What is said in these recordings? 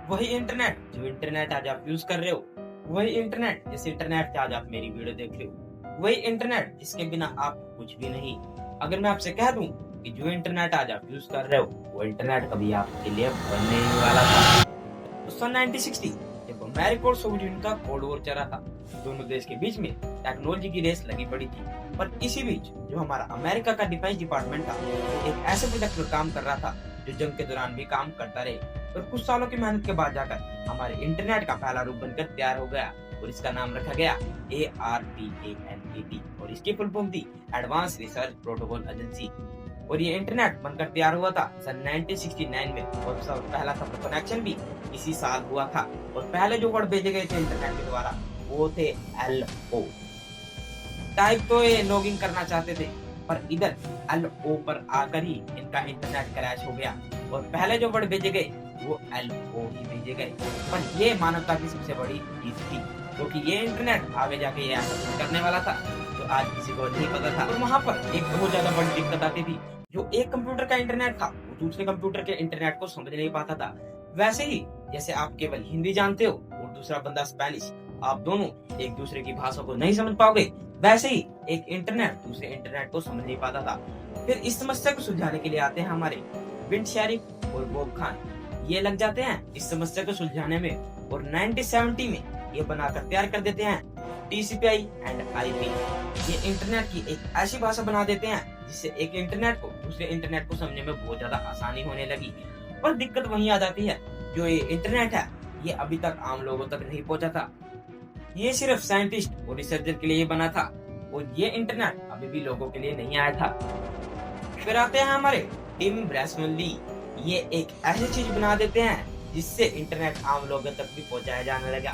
वही इंटरनेट जो इंटरनेट आज आप यूज कर रहे हो, वही इंटरनेट जिस इंटरनेट से आज आप मेरी वीडियो देख रहे हो, वही इंटरनेट जिसके बिना आप कुछ भी नहीं। अगर मैं आपसे कह दूं कि जो इंटरनेट आज आप यूज कर रहे हो, वो इंटरनेट कभी आपके लिए बनने ही वाला था। तो सन 1960 जब अमेरिका और सोवियत यूनियन का कोल्ड वॉर चल रहा था, दोनों देश के बीच में टेक्नोलॉजी की रेस लगी पड़ी थी। पर इसी बीच जो हमारा अमेरिका का डिफेंस डिपार्टमेंट था, वो एक ऐसे प्रोजेक्ट पर काम कर रहा था जो जंग के दौरान भी काम करता रहे। और कुछ सालों की मेहनत के बाद जाकर हमारे इंटरनेट का पहला रूप बनकर तैयार हो गया और इसका नाम रखा गया ARPANET और इसकी फुल फॉर्म थी एडवांस रिसर्च प्रोटोकॉल एजेंसी। और ये इंटरनेट बनकर तैयार हुआ था सन 1969 में और उसका पहला सफल कनेक्शन भी इसी साल हुआ था। और पहले जो वर्ड भेजे गए थे इंटरनेट के द्वारा वो थे LO। टाइप तो ये लॉगिन करना चाहते थे, पर इधर LO पर आकर ही इनका इंटरनेट क्रैश हो गया और पहले जो वर्ड भेजे गए वो LO ही भेजे गए। पर ये मानवता की सबसे बड़ी जीत थी, क्योंकि ये इंटरनेट आगे जाके ये ऐसा कुछ करने वाला था जो आज किसी को नहीं पता था। और वहाँ पर एक बहुत ज्यादा बड़ी दिक्कत आती थी, जो एक कंप्यूटर का इंटरनेट था वो दूसरे कंप्यूटर के इंटरनेट को समझ नहीं पाता था। वैसे ही जैसे आप केवल हिंदी जानते हो और दूसरा बंदा स्पेनिश, आप दोनों एक दूसरे की भाषा को नहीं समझ पाओगे, वैसे ही एक इंटरनेट दूसरे इंटरनेट को समझ नहीं पाता था। फिर इस समस्या को सुलझाने के लिए आते हैं हमारे बिन शरीफ और बॉब खान। ये लग जाते हैं इस समस्या को सुलझाने में और 1970 में ये बनाकर तैयार कर देते हैं TCP/IP एंड IP। ये इंटरनेट की एक ऐसी भाषा बना देते हैं जिससे एक इंटरनेट को दूसरे इंटरनेट को समझने में बहुत ज्यादा आसानी होने लगी। पर दिक्कत वहीं आ जाती है, जो ये इंटरनेट है ये अभी तक आम लोगों तक नहीं पहुंचा था। ये सिर्फ साइंटिस्ट और रिसर्चर के लिए बना था और ये इंटरनेट अभी भी लोगों के लिए नहीं आया था। फिर आते हैं हमारे टिम बर्नर्स-ली। ये एक ऐसी चीज बना देते हैं जिससे इंटरनेट आम लोगों तक भी पहुंचाया जाने लगा।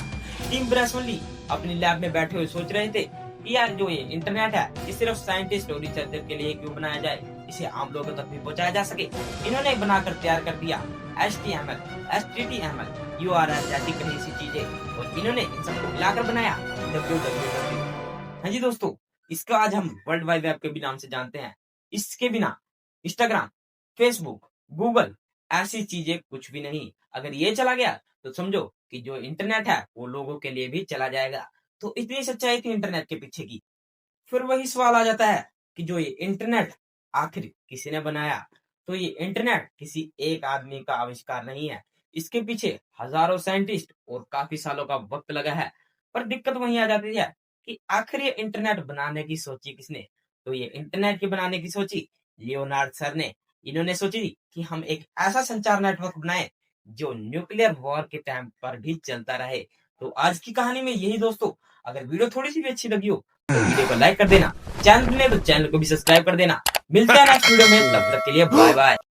टिम बर्नर्स-ली अपनी लैब में बैठे हुए सोच रहे थे कि यार जो ये इंटरनेट है ये सिर्फ साइंटिस्ट और रिसर्चर के लिए क्यों बनाया जाए, इसे आम लोगों तक भी पहुंचाया जा सके। इन्होंने बनाकर तैयार कर दिया HTML, HTTML, URL जैसी कई सी चीजें और इन्होंने इन सबको मिलाकर बनाया www। हाँ जी दोस्तों, इसको आज हम वर्ल्ड वाइड वेब के भी नाम से जानते हैं। इसके बिना इंस्टाग्राम, फेसबुक, गूगल ऐसी चीजें कुछ भी नहीं। अगर ये चला गया तो समझो कि जो इंटरनेट है वो लोगों के लिए भी चला जाएगा। तो इतनी सच्चाई थी इंटरनेट के पीछे की। फिर वही सवाल आ जाता है कि जो ये इंटरनेट आखिर किसी ने बनाया। तो ये इंटरनेट किसी एक आदमी का आविष्कार नहीं है, इसके पीछे हजारों साइंटिस्ट और काफी सालों का वक्त लगा है। पर दिक्कत वहीं आ जाती है कि आखिर ये इंटरनेट बनाने की सोची किसने। तो ये इंटरनेट की बनाने की सोची लियोनार्ड सर ने। इन्होंने सोची कि हम एक ऐसा संचार नेटवर्क बनाए जो न्यूक्लियर वॉर के टाइम पर भी चलता रहे। तो आज की कहानी में यही दोस्तों। अगर वीडियो थोड़ी सी भी अच्छी लगी हो तो वीडियो को लाइक कर देना, चैनल ने तो चैनल को भी सब्सक्राइब कर देना। मिलते हैं नेक्स्ट वीडियो में, तब तक के लिए बाय बाय।